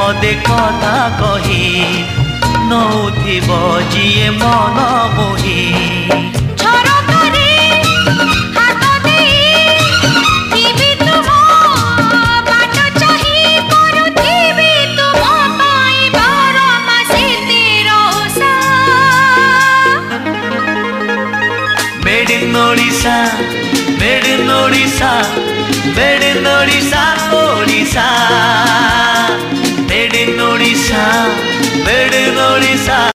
पदे कथा कही नौथिब जिए मन मोही Odisha made in Odisha made in Odisha Odisha made in Odisha made in Odisha.